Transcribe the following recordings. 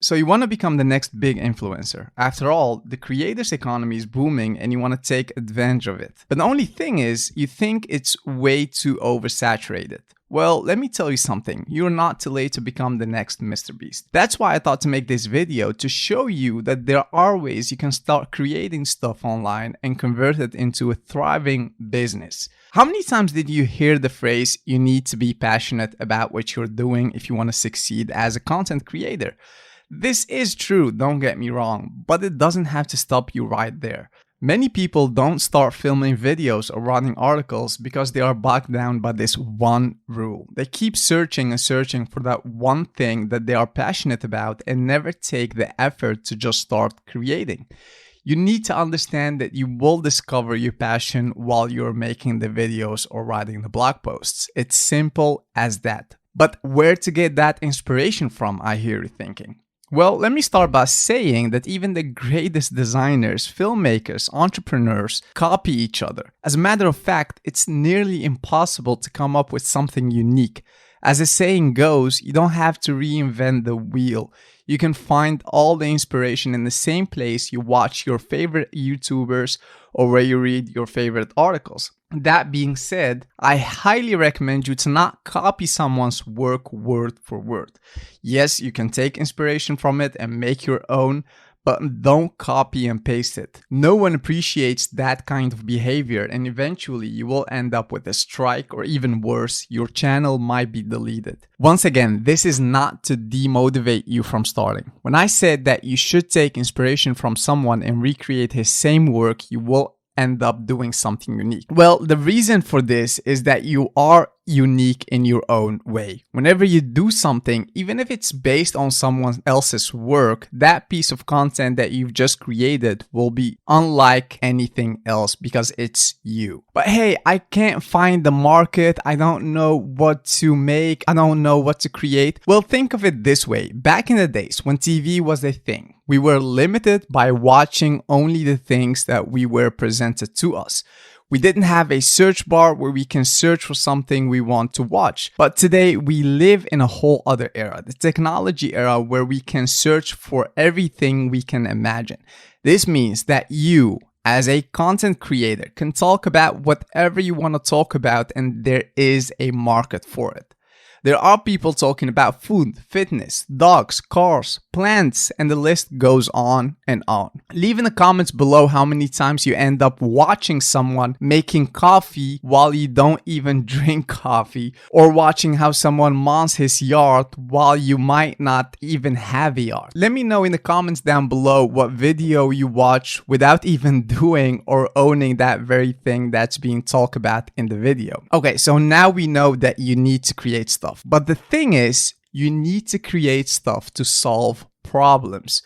So you want to become the next big influencer. After all, the creators economy is booming and you want to take advantage of it. But the only thing is, you think it's way too oversaturated. Well, let me tell you something, you're not too late to become the next Mr. Beast. That's why I thought to make this video, to show you that there are ways you can start creating stuff online and convert it into a thriving business. How many times did you hear the phrase, you need to be passionate about what you're doing if you want to succeed as a content creator? This is true, don't get me wrong, but it doesn't have to stop you right there. Many people don't start filming videos or writing articles because they are bogged down by this one rule. They keep searching and searching for that one thing that they are passionate about and never take the effort to just start creating. You need to understand that you will discover your passion while you're making the videos or writing the blog posts. It's simple as that. But where to get that inspiration from, I hear you thinking? Well, let me start by saying that even the greatest designers, filmmakers, entrepreneurs copy each other. As a matter of fact, it's nearly impossible to come up with something unique. As the saying goes, you don't have to reinvent the wheel. You can find all the inspiration in the same place you watch your favorite YouTubers or where you read your favorite articles. That being said, I highly recommend you to not copy someone's work word for word. Yes, you can take inspiration from it and make your own, but don't copy and paste it. No one appreciates that kind of behavior, and eventually you will end up with a strike, or even worse, your channel might be deleted. Once again, this is not to demotivate you from starting. When I said that you should take inspiration from someone and recreate his same work, you will end up doing something unique. Well, the reason for this is that you are unique in your own way. Whenever you do something, even if it's based on someone else's work, that piece of content that you've just created will be unlike anything else because it's you. But hey, I can't find the market. I don't know what to make. I don't know what to create. Well, think of it this way. Back in the days when TV was a thing, we were limited by watching only the things that we were presented to us. We didn't have a search bar where we can search for something we want to watch. But today we live in a whole other era, the technology era, where we can search for everything we can imagine. This means that you, as a content creator, can talk about whatever you want to talk about, and there is a market for it. There are people talking about food, fitness, dogs, cars, plants, and the list goes on and on. Leave in the comments below how many times you end up watching someone making coffee while you don't even drink coffee, or watching how someone mows his yard while you might not even have a yard. Let me know in the comments down below what video you watch without even doing or owning that very thing that's being talked about in the video. Okay, so now we know that you need to create stuff. But the thing is, you need to create stuff to solve problems.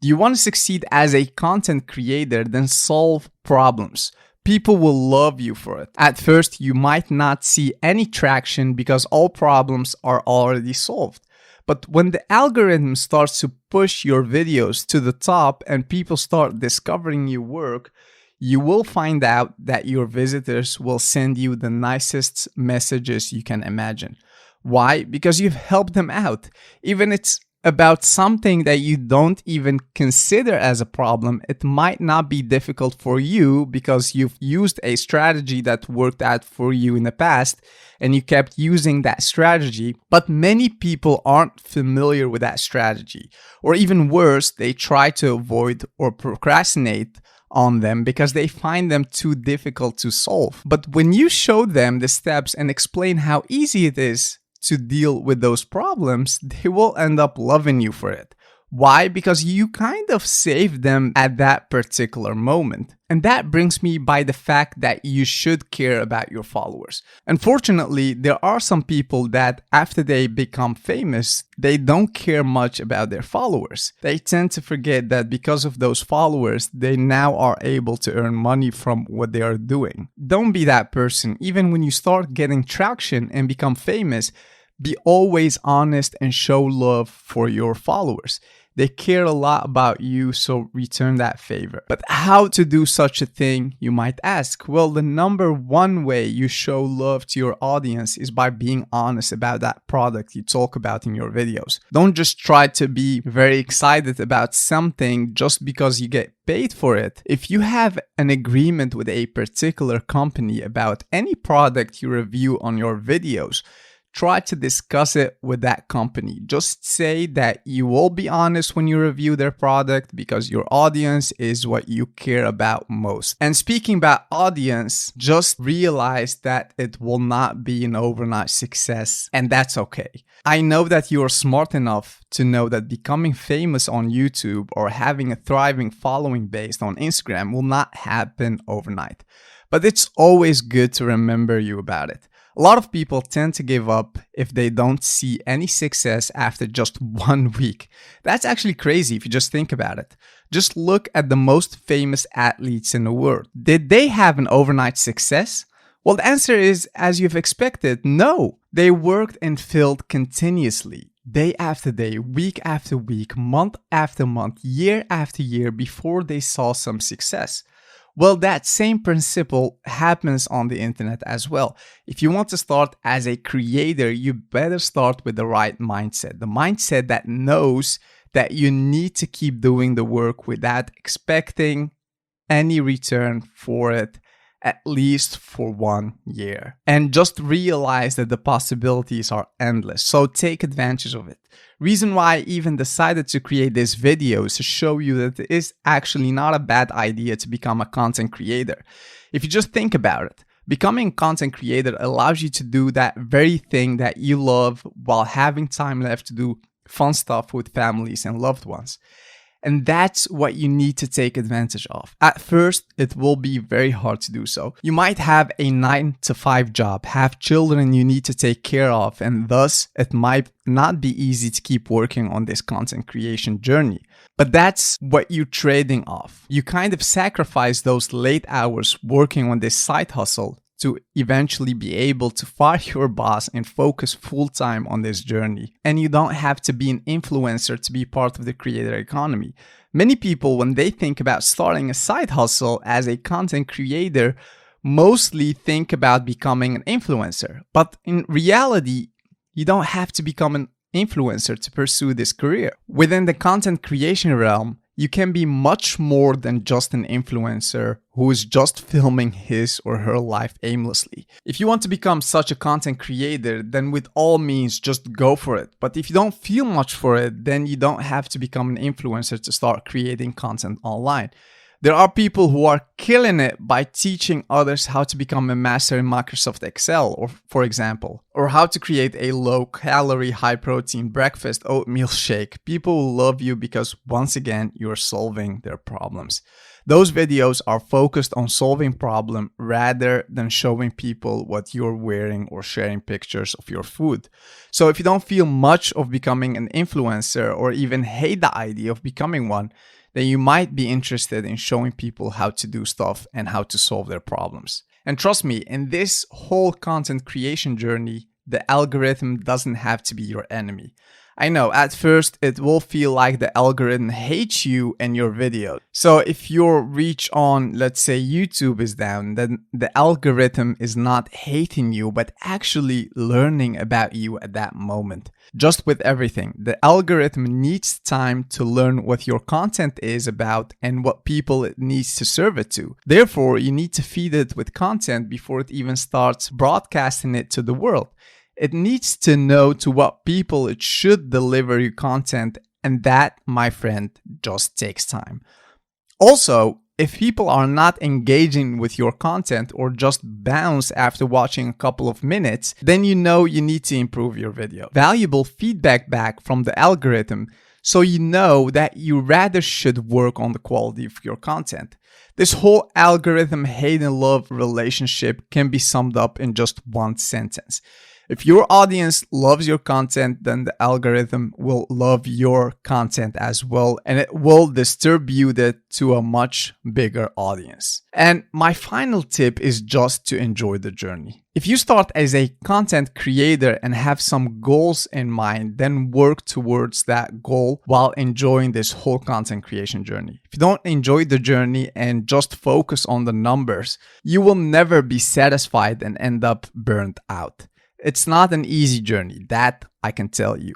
Do you want to succeed as a content creator? Then solve problems. People will love you for it. At first, you might not see any traction because all problems are already solved. But when the algorithm starts to push your videos to the top and people start discovering your work, you will find out that your visitors will send you the nicest messages you can imagine. Why? Because you've helped them out. Even if it's about something that you don't even consider as a problem, it might not be difficult for you because you've used a strategy that worked out for you in the past and you kept using that strategy. But many people aren't familiar with that strategy. Or even worse, they try to avoid or procrastinate on them because they find them too difficult to solve. But when you show them the steps and explain how easy it is to deal with those problems, they will end up loving you for it. Why? Because you kind of saved them at that particular moment. And that brings me by the fact that you should care about your followers. Unfortunately, there are some people that after they become famous, they don't care much about their followers. They tend to forget that because of those followers, they now are able to earn money from what they are doing. Don't be that person. Even when you start getting traction and become famous, be always honest and show love for your followers. They care a lot about you, so return that favor. But how to do such a thing, you might ask? Well, the number one way you show love to your audience is by being honest about that product you talk about in your videos. Don't just try to be very excited about something just because you get paid for it. If you have an agreement with a particular company about any product you review on your videos, try to discuss it with that company. Just say that you will be honest when you review their product because your audience is what you care about most. And speaking about audience, just realize that it will not be an overnight success, and that's okay. I know that you are smart enough to know that becoming famous on YouTube or having a thriving following based on Instagram will not happen overnight. But it's always good to remember you about it. A lot of people tend to give up if they don't see any success after just 1 week. That's actually crazy if you just think about it. Just look at the most famous athletes in the world. Did they have an overnight success? Well, the answer is, as you've expected, no. They worked and failed continuously, day after day, week after week, month after month, year after year before they saw some success. Well, that same principle happens on the internet as well. If you want to start as a creator, you better start with the right mindset. The mindset that knows that you need to keep doing the work without expecting any return for it, at least for 1 year. And just realize that the possibilities are endless. So take advantage of it. Reason why I even decided to create this video is to show you that it is actually not a bad idea to become a content creator. If you just think about it, becoming a content creator allows you to do that very thing that you love while having time left to do fun stuff with families and loved ones. And that's what you need to take advantage of. At first, it will be very hard to do so. You might have a 9-to-5 job, have children you need to take care of, and thus it might not be easy to keep working on this content creation journey. But that's what you're trading off. You kind of sacrifice those late hours working on this side hustle to eventually be able to fire your boss and focus full-time on this journey. And you don't have to be an influencer to be part of the creator economy. Many people, when they think about starting a side hustle as a content creator, mostly think about becoming an influencer. But in reality, you don't have to become an influencer to pursue this career. Within the content creation realm, you can be much more than just an influencer who is just filming his or her life aimlessly. If you want to become such a content creator, then with all means, just go for it. But if you don't feel much for it, then you don't have to become an influencer to start creating content online. There are people who are killing it by teaching others how to become a master in Microsoft Excel, or for example, or how to create a low-calorie, high-protein breakfast oatmeal shake. People will love you because once again, you're solving their problems. Those videos are focused on solving problems rather than showing people what you're wearing or sharing pictures of your food. So if you don't feel much of becoming an influencer or even hate the idea of becoming one, then you might be interested in showing people how to do stuff and how to solve their problems. And trust me, in this whole content creation journey, the algorithm doesn't have to be your enemy. I know, at first it will feel like the algorithm hates you and your video. So if your reach on, let's say, YouTube is down, then the algorithm is not hating you, but actually learning about you at that moment. Just with everything, the algorithm needs time to learn what your content is about and what people it needs to serve it to. Therefore, you need to feed it with content before it even starts broadcasting it to the world. It needs to know to what people it should deliver your content, and that, my friend, just takes time. Also, if people are not engaging with your content or just bounce after watching a couple of minutes, then you know you need to improve your video. Valuable feedback back from the algorithm, so you know that you rather should work on the quality of your content. This whole algorithm hate and love relationship can be summed up in just one sentence. If your audience loves your content, then the algorithm will love your content as well, and it will distribute it to a much bigger audience. And my final tip is just to enjoy the journey. If you start as a content creator and have some goals in mind, then work towards that goal while enjoying this whole content creation journey. If you don't enjoy the journey and just focus on the numbers, you will never be satisfied and end up burnt out. It's not an easy journey, that I can tell you,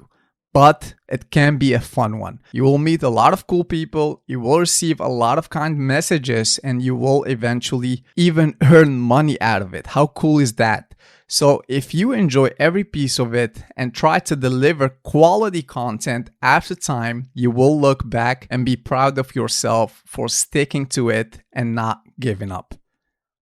but it can be a fun one. You will meet a lot of cool people, you will receive a lot of kind messages, and you will eventually even earn money out of it. How cool is that? So if you enjoy every piece of it and try to deliver quality content after time, you will look back and be proud of yourself for sticking to it and not giving up.